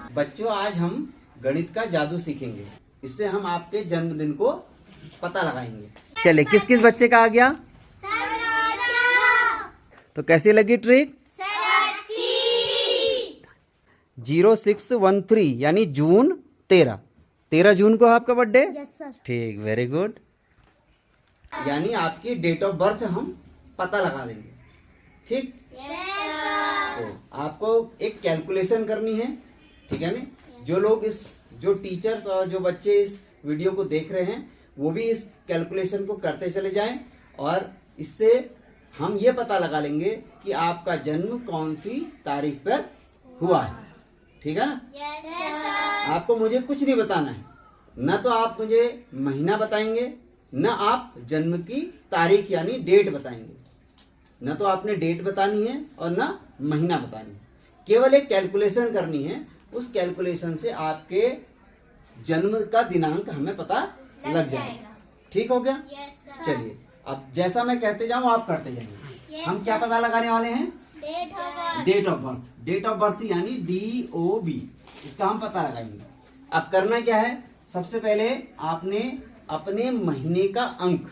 बच्चों, आज हम गणित का जादू सीखेंगे। इससे हम आपके जन्मदिन को पता लगाएंगे। चले, किस किस बच्चे का आ गया? तो कैसी लगी ट्रिक? 0613 यानी जून 13 जून को आपका बर्थडे। ठीक, वेरी गुड। यानी आपकी डेट ऑफ बर्थ हम पता लगा देंगे। ठीक, तो आपको एक कैलकुलेशन करनी है, ठीक है ना। जो टीचर्स और जो बच्चे इस वीडियो को देख रहे हैं वो भी इस कैलकुलेशन को करते चले जाएं, और इससे हम ये पता लगा लेंगे कि आपका जन्म कौन सी तारीख पर हुआ है। ठीक है ना। आपको मुझे कुछ नहीं बताना है, न तो आप मुझे महीना बताएंगे, न आप जन्म की तारीख यानी डेट बताएंगे। न तो आपने डेट बतानी है और न महीना बतानी है, केवल एक कैलकुलेशन करनी है। उस कैलकुलेशन से आपके जन्म का दिनांक हमें पता लग जाएगा। ठीक हो गया? चलिए, अब जैसा मैं कहते जाऊं आप करते जाएंगे। हम क्या पता लगाने वाले हैं? Date of birth. Date of birth यानी DOB, इसका हम पता लगाएंगे। अब करना क्या है? सबसे पहले आपने अपने महीने का अंक,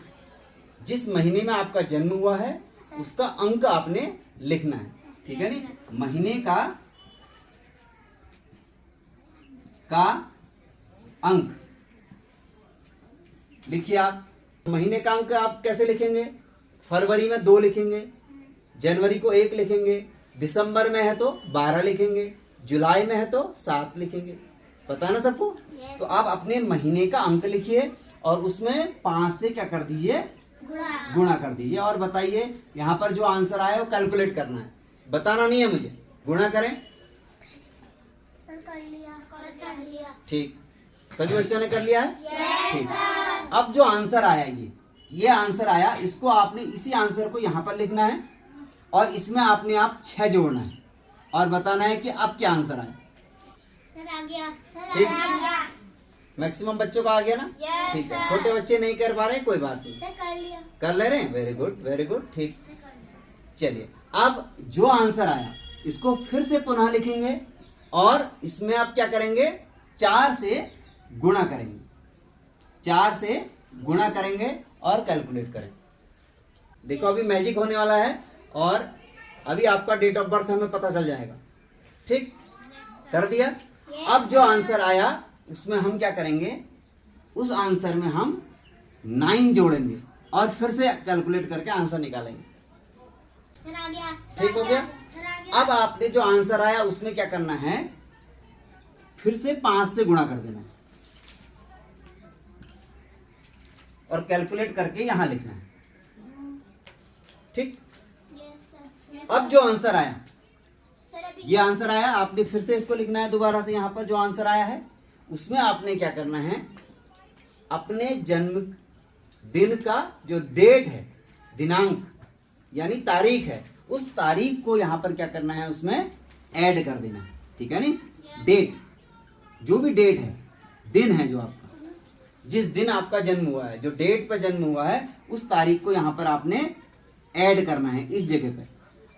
जिस महीने में आपका जन्म हुआ है उसका अंक आपने लिखना है। ठीक है नी। महीने का अंक लिखिए आप। महीने का अंक आप कैसे लिखेंगे? फरवरी में 2 लिखेंगे, जनवरी को 1 लिखेंगे, दिसंबर में है तो 12 लिखेंगे, जुलाई में है तो 7 लिखेंगे। पता ना सबको? तो आप अपने महीने का अंक लिखिए और उसमें 5 से क्या कर दीजिए? गुणा कर दीजिए। और बताइए, यहाँ पर जो आंसर आया वो कैलकुलेट करना है, बताना नहीं है मुझे। गुणा करें। सर कर लिया। ठीक, सभी बच्चों ने कर लिया है? ठीक। अब जो आंसर आया, ये आंसर आया, इसको आपने इसी आंसर को यहाँ पर लिखना है और इसमें आपने आप 6 जोड़ना है और बताना है कि अब क्या आंसर आया। सर आ गया। ठीक, मैक्सिमम बच्चों का आ गया ना? ठीक है। छोटे बच्चे नहीं कर पा रहे, कोई बात नहीं, सर कर लिया। कर ले रहे हैं। Very good, very good. ठीक, चलिए, अब जो आंसर आया इसको फिर से पुनः लिखेंगे और इसमें आप क्या करेंगे? 4 से गुणा करेंगे। 4 से गुणा करेंगे और कैलकुलेट करें। देखो, अभी मैजिक होने वाला है और अभी आपका डेट ऑफ बर्थ हमें पता चल जाएगा। ठीक, कर दिया। अब जो आंसर आया उसमें हम क्या करेंगे? उस आंसर में हम 9 जोड़ेंगे और फिर से कैलकुलेट करके आंसर निकालेंगे। सर आ गया। ठीक हो गया? अब आपने जो आंसर आया उसमें क्या करना है? फिर से 5 से गुणा कर देना है और कैलकुलेट करके यहां लिखना है। ठीक, अब जो आंसर आया, ये आंसर आया, आपने फिर से इसको लिखना है दोबारा से। यहां पर जो आंसर आया है उसमें आपने क्या करना है? अपने जन्म दिन का जो डेट है, दिनांक यानी तारीख है, उस तारीख को यहां पर क्या करना है? उसमें ऐड कर देना है। ठीक है नी। डेट, जो भी डेट है, दिन है जो आपका, जिस दिन आपका जन्म हुआ है, जो डेट पर जन्म हुआ है, उस तारीख को यहां पर आपने ऐड करना है इस जगह पे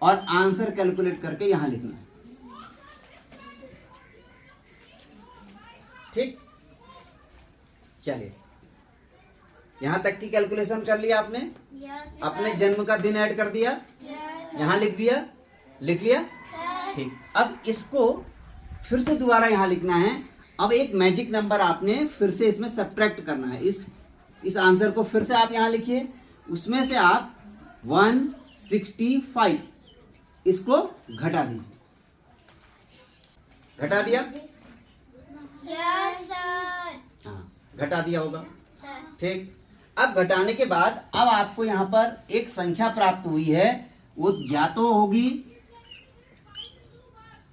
और आंसर कैलकुलेट करके यहां लिखना है। ठीक, चलिए, यहां तक की कैलकुलेशन कर लिया आपने। अपने जन्म का दिन ऐड कर दिया, यहां लिख दिया, लिख लिया। ठीक, अब इसको फिर से दोबारा यहां लिखना है। अब एक मैजिक नंबर आपने फिर से इसमें सब्ट्रैक्ट करना है। इस आंसर को फिर से आप यहां लिखिए, उसमें से आप 165 इसको घटा दीजिए। घटा दिया? हाँ, घटा दिया होगा। ठीक, अब घटाने के बाद अब आपको यहां पर एक संख्या प्राप्त हुई है, वो या तो होगी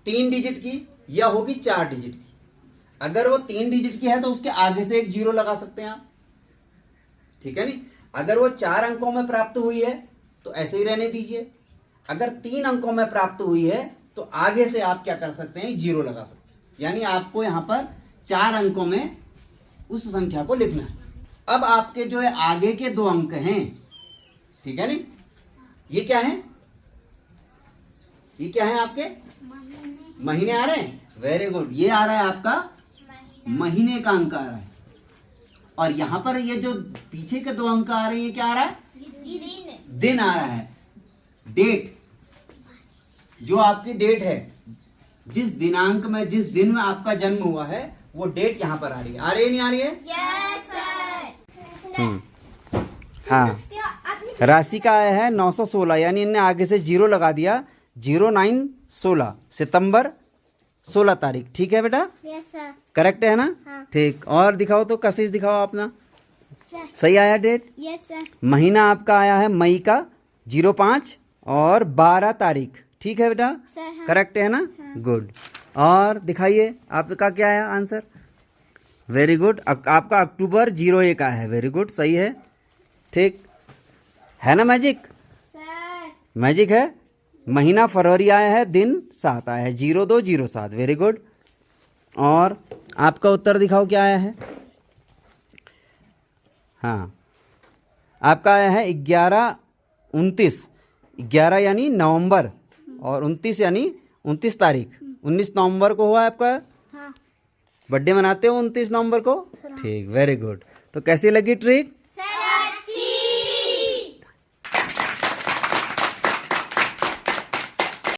3 डिजिट की या होगी 4 डिजिट की। अगर वो 3 डिजिट की है तो उसके आगे से एक 0 लगा सकते हैं आप। ठीक है नी। अगर वो 4 अंकों में प्राप्त हुई है तो ऐसे ही रहने दीजिए। अगर 3 अंकों में प्राप्त हुई है तो आगे से आप क्या कर सकते हैं? 0 लगा सकते हैं। यानी आपको यहां पर 4 अंकों में उस संख्या को लिखना है। अब आपके जो है आगे के 2 अंक हैं, ठीक है नी, ये क्या है आपके? महीने आ रहे हैं। Very good. ये आ रहा है आपका महीने का अंक आ रहा है। और यहाँ पर ये जो पीछे के 2 अंक आ रहे हैं, ये क्या आ रहा है? दिन आ रहा है। डेट, जो आपकी डेट है, जिस दिनांक में, जिस दिन में आपका जन्म हुआ है, वो डेट यहाँ पर आ रही है। आ रही है नहीं आ रही है? Yes sir. हाँ, राशि का आया है 916, यानी इनने आगे से 0 लगा दिया। 09/16 सितंबर 16 तारीख। ठीक है बेटा, यस सर। करेक्ट है ना? हाँ। ठीक। और दिखाओ तो, कशिश दिखाओ अपना। सर। सही आया डेट। Yes sir. महीना आपका आया है मई का 05 और 12 तारीख। ठीक है बेटा, सर। हाँ। करेक्ट है ना? गुड। और दिखाइए आपका क्या है आंसर। Very good. आपका अक्टूबर 01 आया है। वेरी गुड, सही है। ठीक है ना? Magic, sir. मैजिक है। महीना फरवरी आया है, दिन 7 आया है, 0207। Very good. और आपका उत्तर दिखाओ क्या आया है। हाँ, आपका आया है 11/29। 11 यानी नवंबर, और 29 यानी 29 तारीख। 19 नवंबर को हुआ है आपका हाँ। बर्थडे। मनाते हो 29 नवंबर को? ठीक, वेरी गुड। तो कैसी लगी ट्रिक?